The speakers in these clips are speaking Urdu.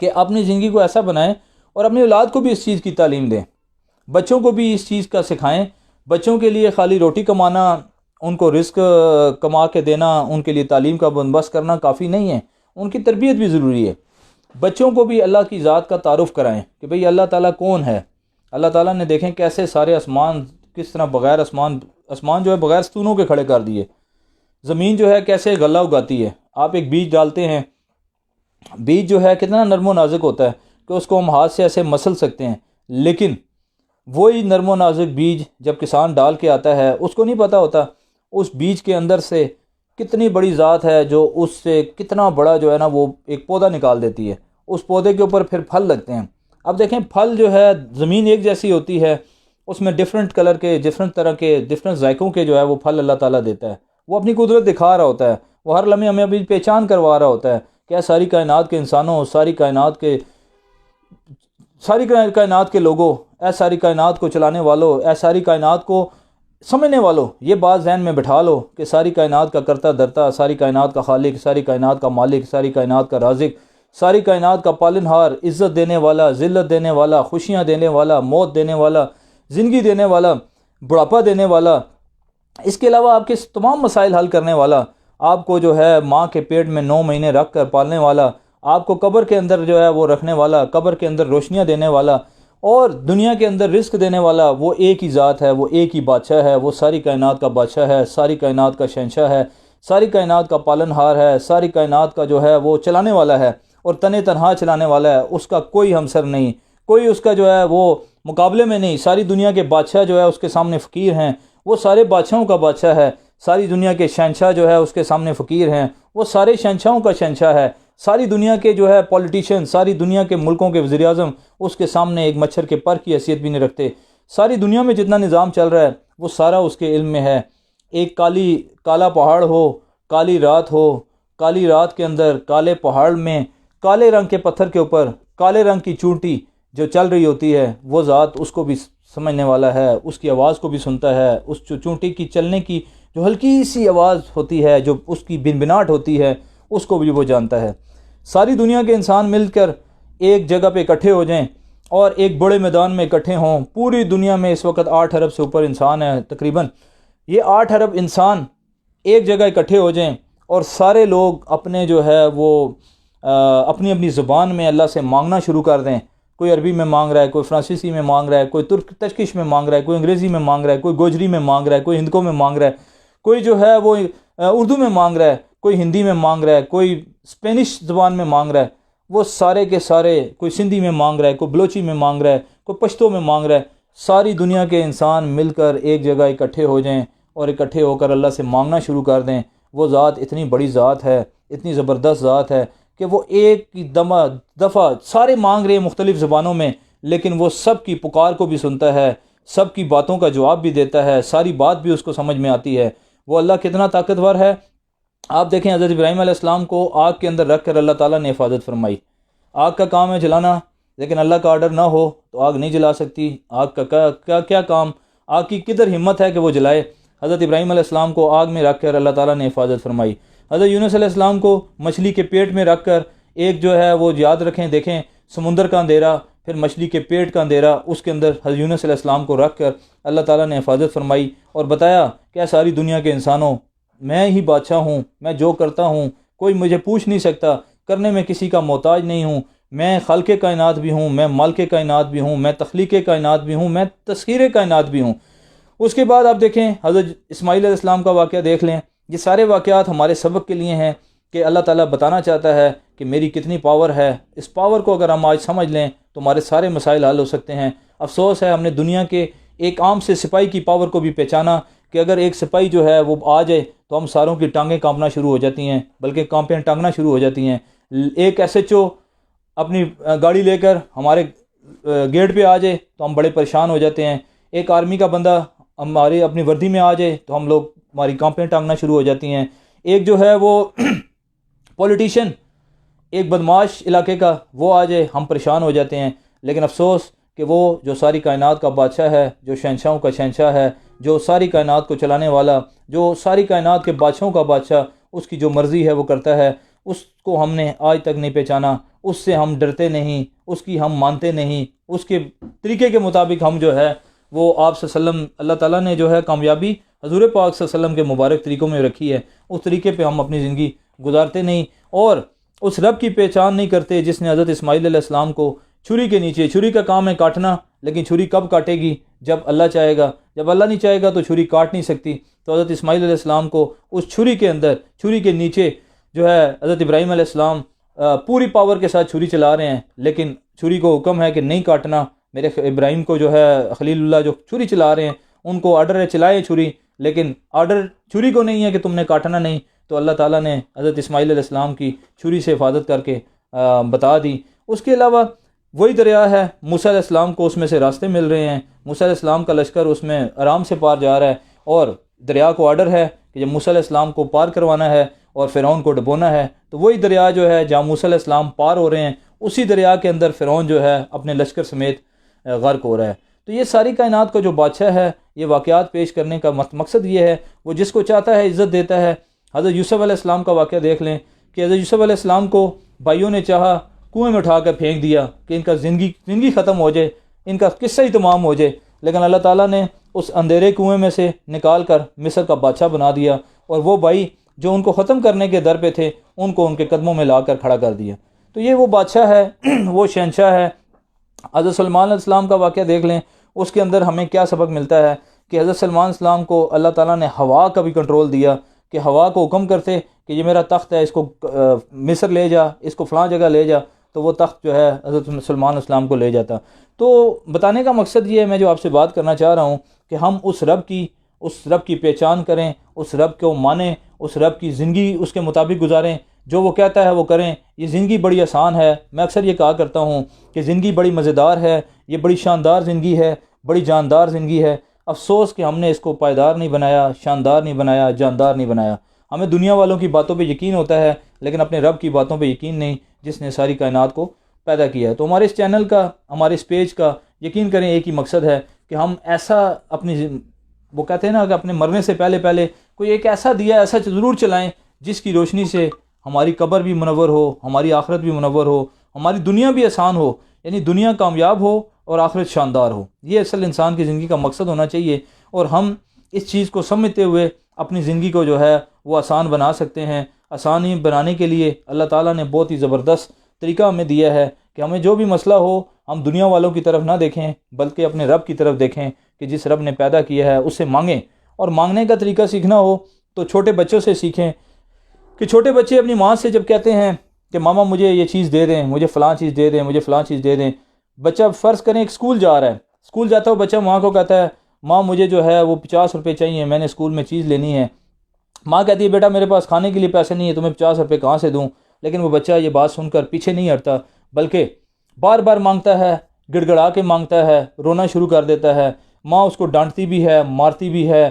کہ اپنی زندگی کو ایسا بنائیں اور اپنی اولاد کو بھی اس چیز کی تعلیم دیں، بچوں کو بھی اس چیز کا سکھائیں۔ بچوں کے لیے خالی روٹی کمانا، ان کو رزق کما کے دینا، ان کے لیے تعلیم کا بندوبست کرنا کافی نہیں ہے، ان کی تربیت بھی ضروری ہے۔ بچوں کو بھی اللہ کی ذات کا تعارف کرائیں کہ بھئی اللہ تعالیٰ کون ہے۔ اللہ تعالیٰ نے دیکھیں کیسے سارے آسمان کس طرح بغیر آسمان جو ہے بغیر ستونوں کے کھڑے کر دیے، زمین جو ہے کیسے غلہ اگاتی ہے۔ آپ ایک بیج ڈالتے ہیں، بیج جو ہے کتنا نرم و نازک ہوتا ہے کہ اس کو ہم ہاتھ سے ایسے مسل سکتے ہیں، لیکن وہی نرم و نازک بیج جب کسان ڈال کے آتا ہے اس کو نہیں پتہ ہوتا اس بیج کے اندر سے کتنی بڑی ذات ہے جو اس سے کتنا بڑا جو ہے نا وہ ایک پودا نکال دیتی ہے، اس پودے کے اوپر پھر پھل لگتے ہیں۔ اب دیکھیں پھل جو ہے زمین ایک جیسی ہوتی ہے، اس میں ڈیفرنٹ کلر کے، ڈیفرنٹ طرح کے، ڈیفرنٹ ذائقوں کے جو ہے وہ پھل اللہ تعالیٰ دیتا ہے۔ وہ اپنی قدرت دکھا رہا ہوتا ہے، وہ ہر لمحے ہمیں ابھی پہچان کروا رہا ہوتا ہے کہ ساری کائنات کے انسانوں، ساری کائنات کے لوگوں، اے ساری کائنات کو چلانے والوں، اے ساری کائنات کو سمجھنے والوں، یہ بات ذہن میں بٹھا لو کہ ساری کائنات کا کرتا درتا، ساری کائنات کا خالق، ساری کائنات کا مالک، ساری کائنات کا رازق، ساری کائنات کا پالن ہار، عزت دینے والا، ذلت دینے والا، خوشیاں دینے والا، موت دینے والا، زندگی دینے والا، بڑھاپا دینے والا، اس کے علاوہ آپ کے تمام مسائل حل کرنے والا، آپ کو جو ہے ماں کے پیٹ میں 9 مہینے رکھ کر پالنے والا، آپ کو قبر کے اندر جو ہے وہ رکھنے والا، قبر کے اندر روشنیاں دینے والا، اور دنیا کے اندر رزق دینے والا، وہ ایک ہی ذات ہے، وہ ایک ہی بادشاہ ہے، وہ ساری کائنات کا بادشاہ ہے، ساری کائنات کا شہنشاہ ہے، ساری کائنات کا پالن ہار ہے، ساری کائنات کا جو ہے وہ چلانے والا ہے، اور تنہا چلانے والا ہے، اس کا کوئی ہمسر نہیں، کوئی اس کا جو ہے وہ مقابلے میں نہیں۔ ساری دنیا کے بادشاہ جو ہے اس کے سامنے فقیر ہیں، وہ سارے بادشاہوں کا بادشاہ ہے۔ ساری دنیا کے شہنشاہ جو ہے اس کے سامنے فقیر ہیں، وہ سارے شہنشاہوں کا شہنشاہ ہے۔ ساری دنیا کے جو ہے پولیٹیشین، ساری دنیا کے ملکوں کے وزیر اعظم اس کے سامنے ایک مچھر کے پر کی حیثیت بھی نہیں رکھتے۔ ساری دنیا میں جتنا نظام چل رہا ہے وہ سارا اس کے علم میں ہے۔ ایک کالا پہاڑ ہو، کالی رات ہو، کالی رات کے اندر کالے پہاڑ میں کالے رنگ کے پتھر کے اوپر کالے رنگ کی چونٹی جو چل رہی ہوتی ہے، وہ ذات اس کو بھی سمجھنے والا ہے، اس کی آواز کو بھی سنتا ہے، اس چونٹی کی چلنے کی جو ہلکی سی آواز ہوتی ہے، جو اس کی بنبناہٹ ہوتی ہے، اس کو بھی وہ جانتا ہے۔ ساری دنیا کے انسان مل کر ایک جگہ پہ اکٹھے ہو جائیں اور ایک بڑے میدان میں اکٹھے ہوں، پوری دنیا میں اس وقت 8 ارب سے اوپر انسان ہیں تقریباً، یہ 8 ارب انسان ایک جگہ اکٹھے ہو جائیں اور سارے لوگ اپنے جو ہے وہ اپنی اپنی زبان میں اللہ سے مانگنا شروع کر دیں۔ کوئی عربی میں مانگ رہا ہے، کوئی فرانسیسی میں مانگ رہا ہے، کوئی ترکش میں مانگ رہا ہے، کوئی انگریزی میں مانگ رہا ہے، کوئی گوجری میں مانگ رہا ہے، کوئی ہندکوں میں مانگ رہا ہے، کوئی جو ہے وہ اردو میں مانگ رہا ہے، کوئی ہندی میں مانگ رہا ہے، کوئی اسپینش زبان میں مانگ رہا ہے، وہ سارے کے سارے، کوئی سندھی میں مانگ رہا ہے، کوئی بلوچی میں مانگ رہا ہے، کوئی پشتو میں مانگ رہا ہے۔ ساری دنیا کے انسان مل کر ایک جگہ اکٹھے ہو جائیں اور اکٹھے ہو کر اللہ سے مانگنا شروع کر دیں۔ وہ ذات اتنی بڑی ذات ہے، اتنی زبردست ذات ہے کہ وہ ایک ہی دفعہ سارے مانگ رہے ہیں مختلف زبانوں میں، لیکن وہ سب کی پکار کو بھی سنتا ہے، سب کی باتوں کا جواب بھی دیتا ہے، ساری بات بھی اس کو سمجھ میں آتی ہے۔ وہ اللہ کتنا طاقتور ہے۔ آپ دیکھیں حضرت ابراہیم علیہ السلام کو آگ کے اندر رکھ کر اللہ تعالیٰ نے حفاظت فرمائی۔ آگ کا کام ہے جلانا، لیکن اللہ کا آرڈر نہ ہو تو آگ نہیں جلا سکتی۔ آگ کا کیا کام، آگ کی کدھر ہمت ہے کہ وہ جلائے۔ حضرت ابراہیم علیہ السلام کو آگ میں رکھ کر اللہ تعالیٰ نے حفاظت فرمائی۔ حضرت یونس علیہ السلام کو مچھلی کے پیٹ میں رکھ کر ایک جو ہے وہ یاد رکھیں، دیکھیں سمندر کا اندھیرا، پھر مچھلی کے پیٹ کا اندھیرا، اس کے اندر حضرت یونس علیہ السلام کو رکھ کر اللہ تعالیٰ نے حفاظت فرمائی اور بتایا کہ ساری دنیا کے انسانوں، میں ہی بادشاہ ہوں، میں جو کرتا ہوں کوئی مجھے پوچھ نہیں سکتا، کرنے میں کسی کا محتاج نہیں ہوں، میں خالق کائنات بھی ہوں، میں مالک کائنات بھی ہوں، میں تخلیق کائنات بھی ہوں، میں تسخیر کائنات بھی ہوں۔ اس کے بعد آپ دیکھیں حضرت اسماعیل علیہ السلام کا واقعہ دیکھ لیں۔ یہ سارے واقعات ہمارے سبق کے لیے ہیں کہ اللہ تعالیٰ بتانا چاہتا ہے کہ میری کتنی پاور ہے۔ اس پاور کو اگر ہم آج سمجھ لیں تو ہمارے سارے مسائل حل ہو سکتے ہیں۔ افسوس ہے ہم نے دنیا کے ایک عام سے سپاہی کی پاور کو بھی پہچانا کہ اگر ایک سپاہی جو ہے وہ آ جائے تو ہم ساروں کی ٹانگیں کانپنا شروع ہو جاتی ہیں، بلکہ کانپیں ٹانگنا شروع ہو جاتی ہیں۔ ایک ایس ایچ او اپنی گاڑی لے کر ہمارے گیٹ پہ آ جائے تو ہم بڑے پریشان ہو جاتے ہیں۔ ایک آرمی کا بندہ ہماری اپنی وردی میں آ جائے تو ہماری کانپیں ٹانگنا شروع ہو جاتی ہیں۔ ایک جو ہے وہ پولیٹیشین، ایک بدماش علاقے کا، وہ آ جائے ہم پریشان ہو جاتے ہیں۔ لیکن افسوس کہ وہ جو ساری کائنات کا بادشاہ ہے، جو شہنشاہوں کا شہنشاہ ہے، جو ساری کائنات کو چلانے والا، جو ساری کائنات کے بادشاہوں کا بادشاہ، اس کی جو مرضی ہے وہ کرتا ہے، اس کو ہم نے آج تک نہیں پہچانا۔ اس سے ہم ڈرتے نہیں، اس کی ہم مانتے نہیں، اس کے طریقے کے مطابق ہم جو ہے وہ آپ صلی اللہ علیہ وسلم، اللہ تعالیٰ نے جو ہے کامیابی حضور پاک صلی اللہ علیہ وسلم کے مبارک طریقوں میں رکھی ہے، اس طریقے پہ ہم اپنی زندگی گزارتے نہیں، اور اس رب کی پہچان نہیں کرتے جس نے حضرت اسماعیل علیہ السلام کو چھری کے نیچے، چھری کا کام ہے کاٹنا، لیکن چھری کب کاٹے گی؟ جب اللہ چاہے گا، جب اللہ نہیں چاہے گا تو چھری کاٹ نہیں سکتی۔ تو حضرت اسماعیل علیہ السلام کو اس چھری کے اندر، چھری کے نیچے جو ہے حضرت ابراہیم علیہ السلام پوری پاور کے ساتھ چھری چلا رہے ہیں، لیکن چھری کو حکم ہے کہ نہیں کاٹنا۔ میرے ابراہیم کو جو ہے خلیل اللہ جو چھری چلا رہے ہیں ان کو آرڈر ہے چلائے چھری، لیکن آرڈر چھری کو نہیں ہے کہ تم نے کاٹنا نہیں۔ تو اللہ تعالیٰ نے حضرت اسماعیل علیہ السلام کی چھری سے حفاظت کر کے بتا دی۔ اس کے علاوہ وہی دریا ہے، موسیٰ علیہ السلام کو اس میں سے راستے مل رہے ہیں، موسیٰ علیہ السلام کا لشکر اس میں آرام سے پار جا رہا ہے، اور دریا کو آرڈر ہے کہ جب موسیٰ علیہ السلام کو پار کروانا ہے اور فرعون کو ڈبونا ہے، تو وہی دریا جو ہے جہاں موسیٰ علیہ السلام پار ہو رہے ہیں اسی دریا کے اندر فرعون جو ہے اپنے لشکر سمیت غرق ہو رہا ہے۔ تو یہ ساری کائنات کا جو بادشاہ ہے، یہ واقعات پیش کرنے کا مقصد یہ ہے، وہ جس کو چاہتا ہے عزت دیتا ہے۔ حضرت یوسف علیہ السلام کا واقعہ دیکھ لیں کہ حضرت یوسف علیہ السلام کو بھائیوں نے چاہا کنویں میں اٹھا کر پھینک دیا کہ ان کا زندگی ختم ہو جائے، ان کا قصہ ہی تمام ہو جائے، لیکن اللہ تعالیٰ نے اس اندھیرے کنویں میں سے نکال کر مصر کا بادشاہ بنا دیا، اور وہ بھائی جو ان کو ختم کرنے کے در پہ تھے ان کو ان کے قدموں میں لا کر کھڑا کر دیا۔ تو یہ وہ بادشاہ ہے، وہ شہنشاہ ہے۔ حضرت سلمان علیہ السلام کا واقعہ دیکھ لیں، اس کے اندر ہمیں کیا سبق ملتا ہے کہ حضرت سلمان علیہ السلام کو اللہ تعالیٰ نے ہوا کا بھی کنٹرول دیا کہ ہوا کو حکم کرتے کہ یہ میرا تخت ہے، اس کو مصر لے جا، اس کو فلاں جگہ لے جا، تو وہ تخت جو ہے حضرت سلمان علیہ السلام کو لے جاتا۔ تو بتانے کا مقصد یہ ہے، میں جو آپ سے بات کرنا چاہ رہا ہوں کہ ہم اس رب کی پہچان کریں، اس رب کو مانیں، اس رب کی زندگی اس کے مطابق گزاریں، جو وہ کہتا ہے وہ کریں۔ یہ زندگی بڑی آسان ہے، میں اکثر یہ کہا کرتا ہوں کہ زندگی بڑی مزیدار ہے، یہ بڑی شاندار زندگی ہے، بڑی جاندار زندگی ہے۔ افسوس کہ ہم نے اس کو پائیدار نہیں بنایا، شاندار نہیں بنایا، جاندار نہیں بنایا۔ ہمیں دنیا والوں کی باتوں پہ یقین ہوتا ہے لیکن اپنے رب کی باتوں پہ یقین نہیں جس نے ساری کائنات کو پیدا کیا ہے۔ تو ہمارے اس چینل کا، ہمارے اس پیج کا یقین کریں ایک ہی مقصد ہے کہ ہم ایسا وہ کہتے ہیں نا کہ اپنے مرنے سے پہلے کوئی ایک ایسا دیا ایسا ضرور چلائیں جس کی روشنی سے ہماری قبر بھی منور ہو، ہماری آخرت بھی منور ہو، ہماری دنیا بھی آسان ہو، یعنی دنیا کامیاب ہو اور آخرت شاندار ہو۔ یہ اصل انسان کی زندگی کا مقصد ہونا چاہیے، اور ہم اس چیز کو سمجھتے ہوئے اپنی زندگی کو جو ہے وہ آسان بنا سکتے ہیں۔ آسانی بنانے کے لیے اللہ تعالیٰ نے بہت ہی زبردست طریقہ ہمیں دیا ہے کہ ہمیں جو بھی مسئلہ ہو ہم دنیا والوں کی طرف نہ دیکھیں بلکہ اپنے رب کی طرف دیکھیں کہ جس رب نے پیدا کیا ہے اس سے مانگیں۔ اور مانگنے کا طریقہ سیکھنا ہو تو چھوٹے بچوں سے سیکھیں، کہ چھوٹے بچے اپنی ماں سے جب کہتے ہیں کہ ماما مجھے یہ چیز دے دیں، مجھے فلاں چیز دے دیں، مجھے فلاں چیز دے دیں، بچہ فرض کریں ایک اسکول جا رہا ہے، اسکول جاتا ہو بچہ ماں کو کہتا ہے ماں مجھے جو ہے وہ 50 روپے چاہیے، میں نے اسکول میں چیز لینی ہے۔ ماں کہتی ہے بیٹا میرے پاس کھانے کے لیے پیسے نہیں ہیں، تمہیں 50 روپے کہاں سے دوں؟ لیکن وہ بچہ یہ بات سن کر پیچھے نہیں ہٹتا بلکہ بار بار مانگتا ہے، گڑ گڑا کے مانگتا ہے، رونا شروع کر دیتا ہے۔ ماں اس کو ڈانٹتی بھی ہے، مارتی بھی ہے،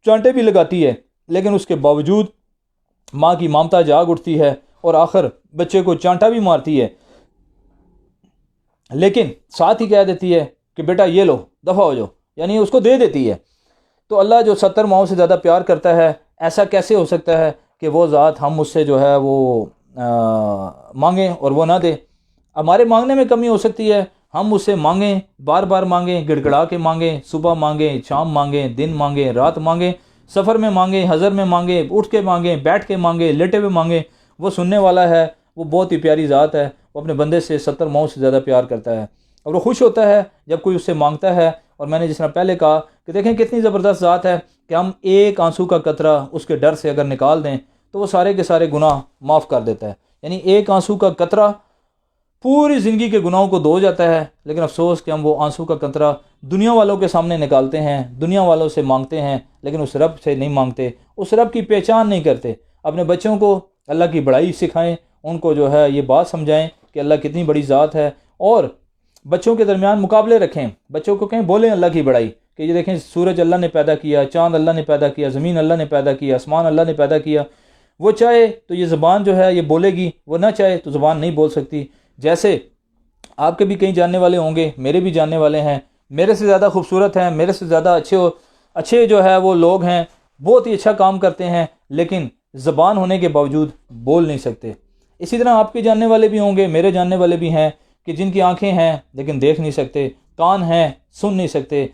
چانٹے بھی لگاتی ہے، لیکن اس کے باوجود ماں کی ممتا جاگ اٹھتی ہے اور آخر بچے کو چانٹا بھی مارتی ہے، لیکن ساتھ ہی کہہ دیتی ہے کہ بیٹا یہ لو، دفع ہو جاؤ، یعنی اس کو دے دیتی ہے۔ تو اللہ جو 70 ماؤں سے زیادہ پیار کرتا ہے، ایسا کیسے ہو سکتا ہے کہ وہ ذات ہم اس سے جو ہے وہ مانگیں اور وہ نہ دے؟ ہمارے مانگنے میں کمی ہو سکتی ہے، ہم اس سے مانگیں، بار بار مانگیں، گڑ گڑا کے مانگیں، صبح مانگیں، شام مانگیں، دن مانگیں، رات مانگیں، سفر میں مانگیں، حضر میں مانگیں، اٹھ کے مانگیں، بیٹھ کے مانگیں، لیٹے ہوئے مانگیں۔ وہ سننے والا ہے، وہ بہت ہی پیاری ذات ہے، وہ اپنے بندے سے 70 ماؤں سے زیادہ پیار کرتا ہے، اور وہ خوش ہوتا ہے جب کوئی اس سے مانگتا ہے۔ اور میں نے جس طرح پہلے کہا کہ دیکھیں کتنی زبردست ذات ہے کہ ہم ایک آنسو کا قطرہ اس کے ڈر سے اگر نکال دیں تو وہ سارے کے سارے گناہ معاف کر دیتا ہے، یعنی ایک آنسو کا قطرہ پوری زندگی کے گناہوں کو دھو جاتا ہے۔ لیکن افسوس کہ ہم وہ آنسو کا قطرہ دنیا والوں کے سامنے نکالتے ہیں، دنیا والوں سے مانگتے ہیں، لیکن اس رب سے نہیں مانگتے، اس رب کی پہچان نہیں کرتے۔ اپنے بچوں کو اللہ کی بڑائی سکھائیں، ان کو جو ہے یہ بات سمجھائیں کہ اللہ کتنی بڑی ذات ہے، اور بچوں کے درمیان مقابلے رکھیں، بچوں کو کہیں بولیں اللہ کی بڑائی کہ یہ دیکھیں سورج اللہ نے پیدا کیا، چاند اللہ نے پیدا کیا، زمین اللہ نے پیدا کیا، آسمان اللہ نے پیدا کیا۔ وہ چاہے تو یہ زبان جو ہے یہ بولے گی، وہ نہ چاہے تو زبان نہیں بول سکتی۔ جیسے آپ کے بھی کئی جاننے والے ہوں گے، میرے بھی جاننے والے ہیں، میرے سے زیادہ خوبصورت ہیں، میرے سے زیادہ اچھے جو ہے وہ لوگ ہیں، بہت ہی اچھا کام کرتے ہیں، لیکن زبان ہونے کے باوجود بول نہیں سکتے۔ اسی طرح آپ کے جاننے والے بھی ہوں گے، میرے جاننے والے بھی ہیں کہ جن کی آنکھیں ہیں لیکن دیکھ نہیں سکتے، کان ہیں سن نہیں سکتے،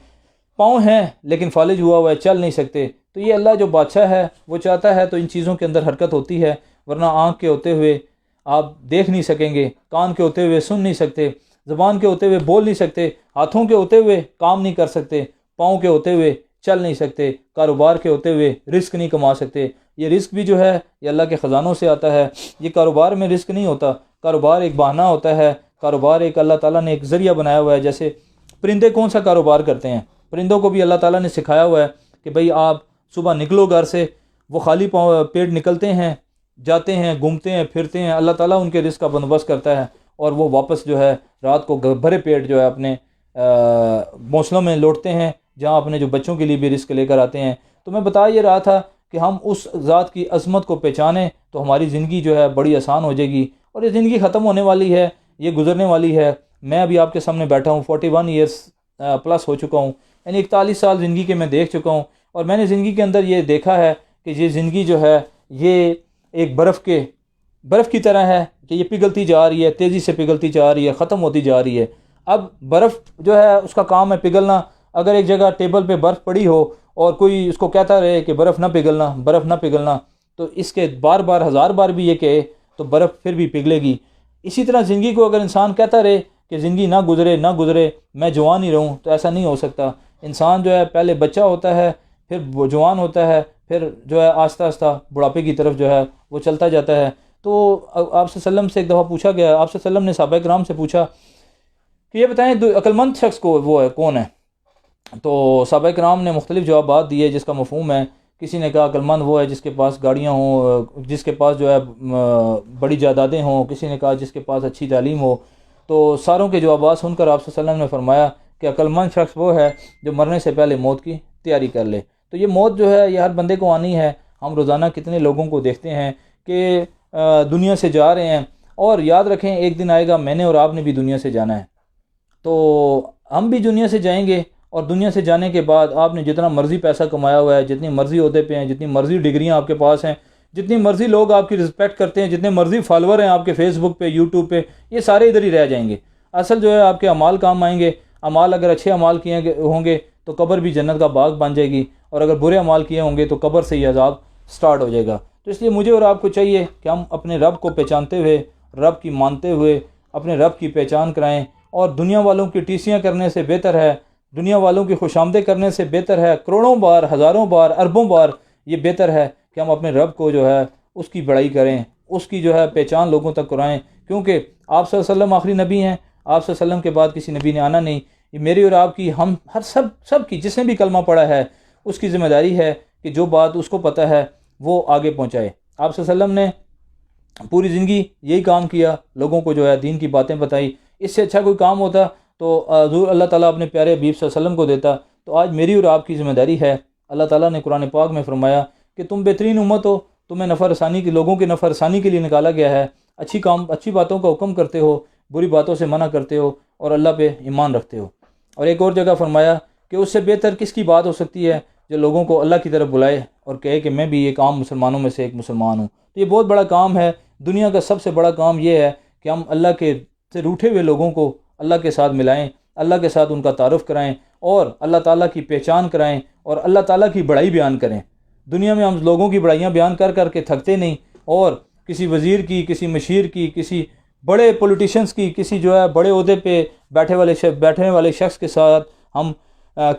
پاؤں ہیں لیکن فالج ہوا ہے چل نہیں سکتے۔ تو یہ اللہ جو بادشاہ ہے وہ چاہتا ہے تو ان چیزوں کے اندر حرکت ہوتی ہے، ورنہ آنکھ کے ہوتے ہوئے آپ دیکھ نہیں سکیں گے، کان کے ہوتے ہوئے سن نہیں سکتے، زبان کے ہوتے ہوئے بول نہیں سکتے، ہاتھوں کے ہوتے ہوئے کام نہیں کر سکتے، پاؤں کے ہوتے ہوئے چل نہیں سکتے، کاروبار کے ہوتے ہوئے رزق نہیں کما سکتے۔ یہ رزق بھی جو ہے یہ اللہ کے خزانوں سے آتا ہے، یہ کاروبار میں رزق نہیں ہوتا، کاروبار ایک بہانہ ہوتا ہے، کاروبار ایک اللہ تعالیٰ نے ایک ذریعہ بنایا ہوا ہے۔ جیسے پرندے کون سا کاروبار کرتے ہیں، پرندوں کو بھی اللہ تعالیٰ نے سکھایا ہوا ہے کہ بھئی آپ صبح نکلو گھر سے، وہ خالی پیٹ نکلتے ہیں، جاتے ہیں، گھومتے ہیں، پھرتے ہیں، اللہ تعالیٰ ان کے رزق کا بندوبست کرتا ہے، اور وہ واپس جو ہے رات کو بھرے پیٹ جو ہے اپنے گھونسلوں میں لوٹتے ہیں، جہاں اپنے جو بچوں کے لیے بھی رزق لے کر آتے ہیں۔ تو میں بتا یہ رہا تھا کہ ہم اس ذات کی عظمت کو پہچانیں تو ہماری زندگی جو ہے بڑی آسان ہو جائے گی، اور یہ زندگی ختم ہونے والی ہے، یہ گزرنے والی ہے۔ میں ابھی آپ کے سامنے بیٹھا ہوں، 41 ایئرس پلس ہو چکا ہوں، یعنی 41 سال زندگی کے میں دیکھ چکا ہوں، اور میں نے زندگی کے اندر یہ دیکھا ہے کہ یہ زندگی جو ہے یہ ایک برف کی طرح ہے کہ یہ پگھلتی جا رہی ہے، تیزی سے پگھلتی جا رہی ہے، ختم ہوتی جا رہی ہے۔ اب برف جو ہے اس کا کام ہے پگھلنا، اگر ایک جگہ ٹیبل پہ برف پڑی ہو اور کوئی اس کو کہتا رہے کہ برف نہ پگھلنا، برف نہ پگھلنا، تو اس کے بار بار 1000 بار بھی یہ کہے تو برف پھر بھی پگھلے گی۔ اسی طرح زندگی کو اگر انسان کہتا رہے کہ زندگی نہ گزرے، میں جوان ہی رہوں، تو ایسا نہیں ہو سکتا۔ انسان جو ہے پہلے بچہ ہوتا ہے، پھر وہ جوان ہوتا ہے، پھر جو ہے آہستہ آہستہ بڑھاپے کی طرف جو ہے وہ چلتا جاتا ہے۔ تو آپ صلی اللہ علیہ وسلم سے ایک دفعہ پوچھا گیا، آپ صلی اللہ علیہ وسلم نے صحابہ کرام سے پوچھا کہ یہ بتائیں عقل مند شخص کو وہ ہے کون ہے؟ تو صحابہ کرام نے مختلف جوابات دیے جس کا مفہوم ہے۔ کسی نے کہا عقل مند وہ ہے جس کے پاس گاڑیاں ہوں، جس کے پاس جو ہے بڑی جائیدادیں ہوں، کسی نے کہا جس کے پاس اچھی تعلیم ہو۔ تو ساروں کے جوابات سن کر آپ صلی اللہ علیہ وسلم نے فرمایا کہ عقل مند شخص وہ ہے جو مرنے سے پہلے موت کی تیاری کر لے۔ تو یہ موت جو ہے یہ ہر بندے کو آنی ہے۔ ہم روزانہ کتنے لوگوں کو دیکھتے ہیں کہ دنیا سے جا رہے ہیں، اور یاد رکھیں ایک دن آئے گا میں نے اور آپ نے بھی دنیا سے جانا ہے۔ تو ہم بھی دنیا سے جائیں گے، اور دنیا سے جانے کے بعد آپ نے جتنا مرضی پیسہ کمایا ہوا ہے، جتنی مرضی عہدے پہ ہیں، جتنی مرضی ڈگریاں آپ کے پاس ہیں، جتنی مرضی لوگ آپ کی رسپیکٹ کرتے ہیں، جتنے مرضی فالوور ہیں آپ کے فیس بک پہ، یوٹیوب پہ، یہ سارے ادھر ہی رہ جائیں گے۔ اصل جو ہے آپ کے اعمال کام آئیں گے۔ اعمال اگر اچھے اعمال کیے ہوں گے تو قبر بھی جنت کا باغ بن جائے گی، اور اگر برے اعمال کیے ہوں گے تو قبر سے ہی عذاب سٹارٹ ہو جائے گا۔ تو اس لیے مجھے اور آپ کو چاہیے کہ ہم اپنے رب کو پہچانتے ہوئے، رب کی مانتے ہوئے اپنے رب کی پہچان کرائیں، اور دنیا والوں کی ٹیسیاں کرنے سے بہتر ہے، دنیا والوں کی خوش آمدیں کرنے سے بہتر ہے، کروڑوں بار، ہزاروں بار، اربوں بار یہ بہتر ہے کہ ہم اپنے رب کو جو ہے اس کی بڑائی کریں، اس کی جو ہے پہچان لوگوں تک کرائیں، کیونکہ آپ صلی اللہ علیہ وسلم آخری نبی ہیں، آپ صلی اللہ علیہ وسلم کے بعد کسی نبی نے آنا نہیں۔ یہ میری اور آپ کی، ہم ہر سب کی، جس نے بھی کلمہ پڑھا ہے اس کی ذمہ داری ہے کہ جو بات اس کو پتہ ہے وہ آگے پہنچائے۔ آپ صلی اللہ علیہ وسلم نے پوری زندگی یہی کام کیا، لوگوں کو جو ہے دین کی باتیں بتائی۔ اس سے اچھا کوئی کام ہوتا تو حضور اللہ تعالیٰ اپنے پیارے حبیب صلی اللہ علیہ وسلم کو دیتا۔ تو آج میری اور آپ کی ذمہ داری ہے۔ اللہ تعالیٰ نے قرآن پاک میں فرمایا کہ تم بہترین امت ہو، تمہیں نفع رسانی کی، لوگوں کے نفع رسانی کے لیے نکالا گیا ہے، اچھی باتوں کا حکم کرتے ہو، بری باتوں سے منع کرتے ہو، اور اللہ پہ ایمان رکھتے ہو۔ اور ایک اور جگہ فرمایا کہ اس سے بہتر کس کی بات ہو سکتی ہے جو لوگوں کو اللہ کی طرف بلائے اور کہے کہ میں بھی ایک عام مسلمانوں میں سے ایک مسلمان ہوں۔ تو یہ بہت بڑا کام ہے۔ دنیا کا سب سے بڑا کام یہ ہے کہ ہم اللہ کے سے روٹھے ہوئے لوگوں کو اللہ کے ساتھ ملائیں، اللہ کے ساتھ ان کا تعارف کرائیں، اور اللہ تعالیٰ کی پہچان کرائیں، اور اللہ تعالیٰ کی بڑائی بیان کریں۔ دنیا میں ہم لوگوں کی بڑائیاں بیان کر کے تھکتے نہیں، اور کسی وزیر کی، کسی مشیر کی، کسی بڑے پولیٹیشنز کی، کسی جو ہے بڑے عہدے پہ بیٹھنے والے شخص کے ساتھ ہم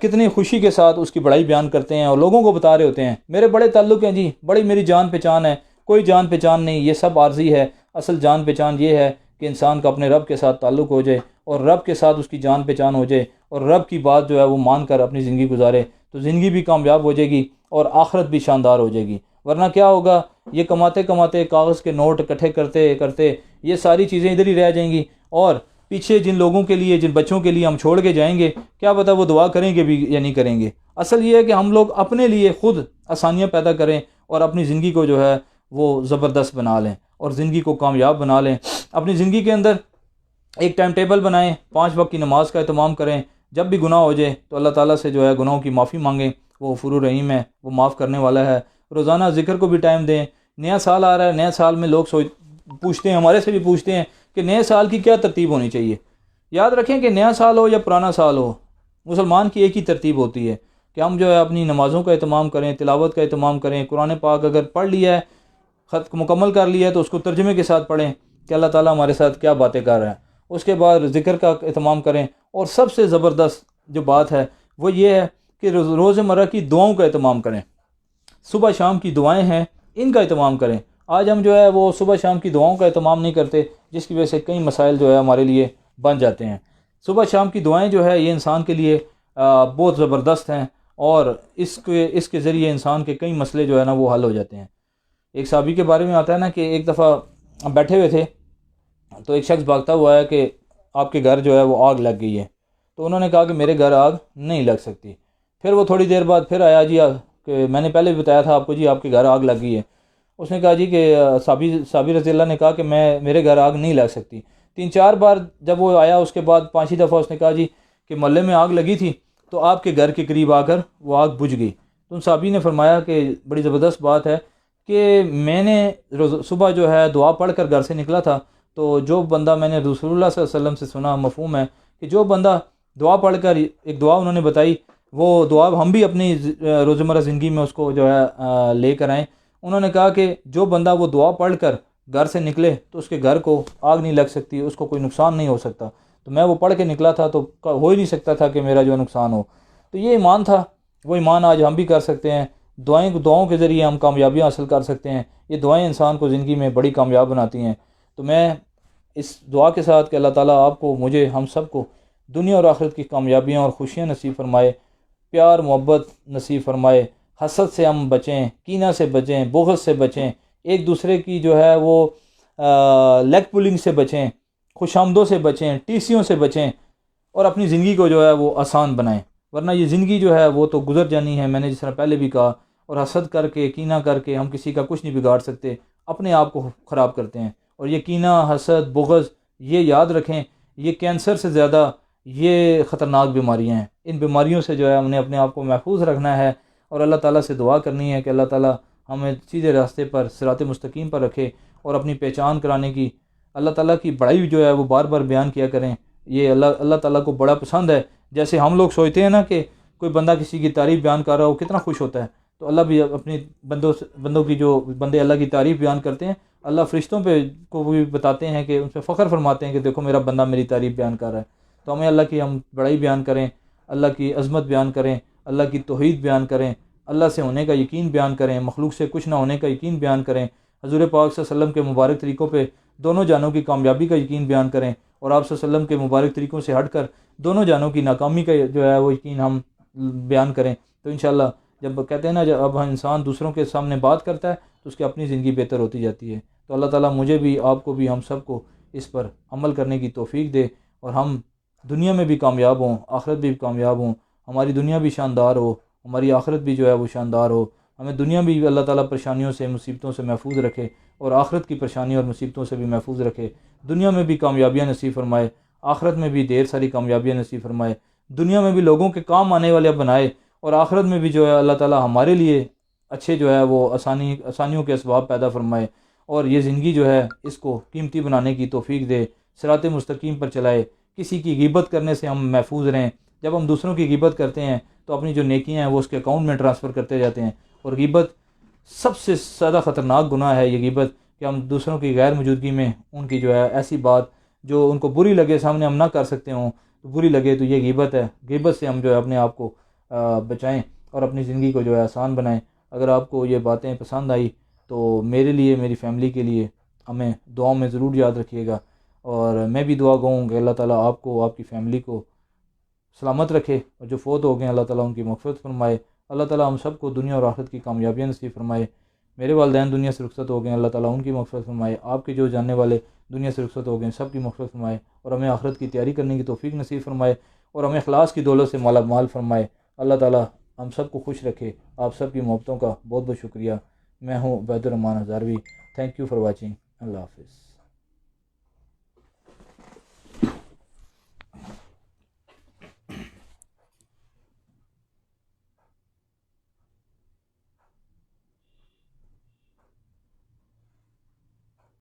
کتنی خوشی کے ساتھ اس کی بڑائی بیان کرتے ہیں، اور لوگوں کو بتا رہے ہوتے ہیں میرے بڑے تعلق ہیں جی، بڑی میری جان پہچان ہے۔ کوئی جان پہچان نہیں، یہ سب عارضی ہے۔ اصل جان پہچان یہ ہے کہ انسان کا اپنے رب کے ساتھ تعلق ہو جائے، اور رب کے ساتھ اس کی جان پہچان ہو جائے، اور رب کی بات جو ہے وہ مان کر اپنی زندگی گزارے، تو زندگی بھی کامیاب ہو جائے گی اور آخرت بھی شاندار ہو جائے گی۔ ورنہ کیا ہوگا، یہ کماتے کماتے، کاغذ کے نوٹ اکٹھے کرتے کرتے یہ ساری چیزیں ادھر ہی رہ جائیں گی، اور پیچھے جن لوگوں کے لیے، جن بچوں کے لیے ہم چھوڑ کے جائیں گے، کیا پتہ وہ دعا کریں گے بھی یا نہیں کریں گے۔ اصل یہ ہے کہ ہم لوگ اپنے لیے خود آسانیاں پیدا کریں، اور اپنی زندگی کو جو ہے وہ زبردست بنا لیں، اور زندگی کو کامیاب بنا لیں۔ اپنی زندگی کے اندر ایک ٹائم ٹیبل بنائیں، 5 وقت کی نماز کا اہتمام کریں، جب بھی گناہ ہو جائے تو اللہ تعالیٰ سے جو ہے گناہوں کی معافی مانگیں، وہ غفور الرحیم ہے، وہ معاف کرنے والا ہے۔ روزانہ ذکر کو بھی ٹائم دیں۔ نیا سال آ رہا ہے، نیا سال میں لوگ پوچھتے ہیں، ہمارے سے بھی پوچھتے ہیں کہ نئے سال کی کیا ترتیب ہونی چاہیے۔ یاد رکھیں کہ نیا سال ہو یا پرانا سال ہو، مسلمان کی ایک ہی ترتیب ہوتی ہے کہ ہم جو ہے اپنی نمازوں کا اہتمام کریں، تلاوت کا اہتمام کریں، قرآن پاک اگر پڑھ لیا ہے، خط مکمل کر لیا ہے تو اس کو ترجمے کے ساتھ پڑھیں کہ اللہ تعالیٰ ہمارے ساتھ کیا باتیں کر رہا ہے۔ اس کے بعد ذکر کا اہتمام کریں، اور سب سے زبردست جو بات ہے وہ یہ ہے کہ روزمرہ کی دعاؤں کا اہتمام کریں۔ صبح شام کی دعائیں ہیں، ان کا اہتمام کریں۔ آج ہم جو ہے وہ صبح شام کی دعاؤں کا اہتمام نہیں کرتے، جس کی وجہ سے کئی مسائل جو ہے ہمارے لیے بن جاتے ہیں۔ صبح شام کی دعائیں جو ہے یہ انسان کے لیے بہت زبردست ہیں، اور اس کے ذریعے انسان کے کئی مسئلے جو ہے نا وہ حل ہو جاتے ہیں۔ ایک صحابی کے بارے میں آتا ہے نا کہ ایک دفعہ ہم بیٹھے ہوئے تھے تو ایک شخص بھاگتا ہوا ہے کہ آپ کے گھر جو ہے وہ آگ لگ گئی ہے۔ تو انہوں نے کہا کہ میرے گھر آگ نہیں لگ سکتی۔ پھر وہ تھوڑی دیر بعد پھر آیا، جی کہ میں نے پہلے بھی بتایا تھا آپ کو، جی آپ کے گھر آگ لگ گئی ہے۔ اس نے کہا جی کہ صحابی رضی اللہ نے کہا کہ میرے گھر آگ نہیں لگ سکتی۔ 3-4 بار جب وہ آیا، اس کے بعد 5 دفعہ اس نے کہا جی کہ محلے میں آگ لگی تھی تو آپ کے گھر کے قریب آ کر وہ آگ بجھ گئی۔ تو ان صحابی نے فرمایا کہ بڑی زبردست بات ہے کہ میں نے صبح جو ہے دعا پڑھ کر گھر سے نکلا تھا، تو جو بندہ، میں نے رسول اللہ صلی اللہ علیہ وسلم سے سنا، مفہوم ہے کہ جو بندہ دعا پڑھ کر، ایک دعا انہوں نے بتائی، وہ دعا ہم بھی اپنی روزمرہ زندگی میں اس کو جو ہے لے کر آئیں۔ انہوں نے کہا کہ جو بندہ وہ دعا پڑھ کر گھر سے نکلے تو اس کے گھر کو آگ نہیں لگ سکتی، اس کو کوئی نقصان نہیں ہو سکتا۔ تو میں وہ پڑھ کے نکلا تھا تو ہو ہی نہیں سکتا تھا کہ میرا جو نقصان ہو۔ تو یہ ایمان تھا، وہ ایمان آج ہم بھی کر سکتے ہیں۔ دعاؤں کے ذریعے ہم کامیابیاں حاصل کر سکتے ہیں۔ یہ دعائیں انسان کو زندگی میں بڑی کامیاب بناتی ہیں۔ تو میں اس دعا کے ساتھ کہ اللہ تعالیٰ آپ کو، مجھے، ہم سب کو دنیا اور آخرت کی کامیابیاں اور خوشیاں نصیب فرمائے، پیار محبت نصیب فرمائے، حسد سے ہم بچیں، کینہ سے بچیں، بغض سے بچیں، ایک دوسرے کی جو ہے وہ لیگ پولنگ سے بچیں، خوش آمدوں سے بچیں، ٹیسیوں سے بچیں، اور اپنی زندگی کو جو ہے وہ آسان بنائیں، ورنہ یہ زندگی جو ہے وہ تو گزر جانی ہے۔ میں نے جس طرح پہلے بھی کہا، اور حسد کر کے، کینہ کر کے ہم کسی کا کچھ نہیں بگاڑ سکتے، اپنے آپ کو خراب کرتے ہیں۔ اور یہ کینہ، حسد، بغض، یہ یاد رکھیں، یہ کینسر سے زیادہ یہ خطرناک بیماریاں ہیں۔ ان بیماریوں سے جو ہے ہم نے اپنے آپ کو محفوظ رکھنا ہے، اور اللہ تعالیٰ سے دعا کرنی ہے کہ اللہ تعالیٰ ہمیں سیدھے راستے پر، صراط مستقیم پر رکھے، اور اپنی پہچان کرانے کی، اللہ تعالیٰ کی بڑائی جو ہے وہ بار بار بیان کیا کریں۔ یہ اللہ تعالیٰ کو بڑا پسند ہے۔ جیسے ہم لوگ سوچتے ہیں نا کہ کوئی بندہ کسی کی تعریف بیان کر رہا ہو کتنا خوش ہوتا ہے، تو اللہ بھی اپنے بندوں کی، جو بندے اللہ کی تعریف بیان کرتے ہیں، اللہ فرشتوں پہ کو بھی بتاتے ہیں کہ ان پہ فخر فرماتے ہیں کہ دیکھو میرا بندہ میری تعریف بیان کر رہا ہے۔ تو ہمیں اللہ کی ہم بڑائی بیان کریں، اللہ کی عظمت بیان کریں، اللہ کی توحید بیان کریں، اللہ سے ہونے کا یقین بیان کریں، مخلوق سے کچھ نہ ہونے کا یقین بیان کریں، حضور پاک صلی اللہ علیہ وسلم کے مبارک طریقوں پہ دونوں جانوں کی کامیابی کا یقین بیان کریں، اور آپ صلی اللہ علیہ وسلم کے مبارک طریقوں سے ہٹ کر دونوں جانوں کی ناکامی کا جو ہے وہ یقین ہم بیان کریں۔ تو انشاءاللہ جب کہتے ہیں نا، جب اب انسان دوسروں کے سامنے بات کرتا ہے تو اس کی اپنی زندگی بہتر ہوتی جاتی ہے۔ تو اللہ تعالیٰ مجھے بھی، آپ کو بھی، ہم سب کو اس پر عمل کرنے کی توفیق دے، اور ہم دنیا میں بھی کامیاب ہوں، آخرت بھی کامیاب ہوں، ہماری دنیا بھی شاندار ہو، ہماری آخرت بھی جو ہے وہ شاندار ہو۔ ہمیں دنیا بھی اللہ تعالیٰ پریشانیوں سے، مصیبتوں سے محفوظ رکھے، اور آخرت کی پریشانیوں اور مصیبتوں سے بھی محفوظ رکھے۔ دنیا میں بھی کامیابیاں نصیب فرمائے، آخرت میں بھی ڈھیر ساری کامیابیاں نصیب فرمائے۔ دنیا میں بھی لوگوں کے کام آنے والے بنائے، اور آخرت میں بھی جو ہے اللہ تعالیٰ ہمارے لیے اچھے جو ہے وہ آسانیوں کے اسباب پیدا فرمائے، اور یہ زندگی جو ہے اس کو قیمتی بنانے کی توفیق دے، صراط مستقیم پر چلائے۔ کسی کی غیبت کرنے سے ہم محفوظ رہیں۔ جب ہم دوسروں کی غیبت کرتے ہیں تو اپنی جو نیکیاں ہیں وہ اس کے اکاؤنٹ میں ٹرانسفر کرتے جاتے ہیں، اور غیبت سب سے زیادہ خطرناک گناہ ہے یہ غیبت، کہ ہم دوسروں کی غیر موجودگی میں ان کی جو ہے ایسی بات جو ان کو بری لگے، سامنے ہم نہ کر سکتے ہوں تو بری لگے، تو یہ غیبت ہے۔ غیبت سے ہم جو ہے اپنے آپ کو بچائیں، اور اپنی زندگی کو جو ہے آسان بنائیں۔ اگر آپ کو یہ باتیں پسند آئی تو میرے لیے، میری فیملی کے لیے ہمیں دعاؤں میں ضرور یاد رکھیے گا، اور میں بھی دعا گوں کہ اللہ تعالیٰ آپ کو، آپ کی فیملی کو سلامت رکھے، اور جو فوت ہو گئے ہیں اللہ تعالیٰ ان کی مغفرت فرمائے۔ اللہ تعالیٰ ہم سب کو دنیا اور آخرت کی کامیابیاں نصیب فرمائے۔ میرے والدین دنیا سے رخصت ہو گئے ہیں، اللہ تعالیٰ ان کی مغفرت فرمائے۔ آپ کے جو جاننے والے دنیا سے رخصت ہو گئے ہیں سب کی مغفرت فرمائے، اور ہمیں آخرت کی تیاری کرنے کی توفیق نصیب فرمائے، اور ہمیں اخلاص کی دولت سے مالا مال فرمائے۔ اللہ تعالیٰ ہم سب کو خوش رکھے۔ آپ سب کی محبتوں کا بہت بہت شکریہ۔ میں ہوں Ubaid ur-Rahman Hazarvi. Thank you for watching. Allah حافظ۔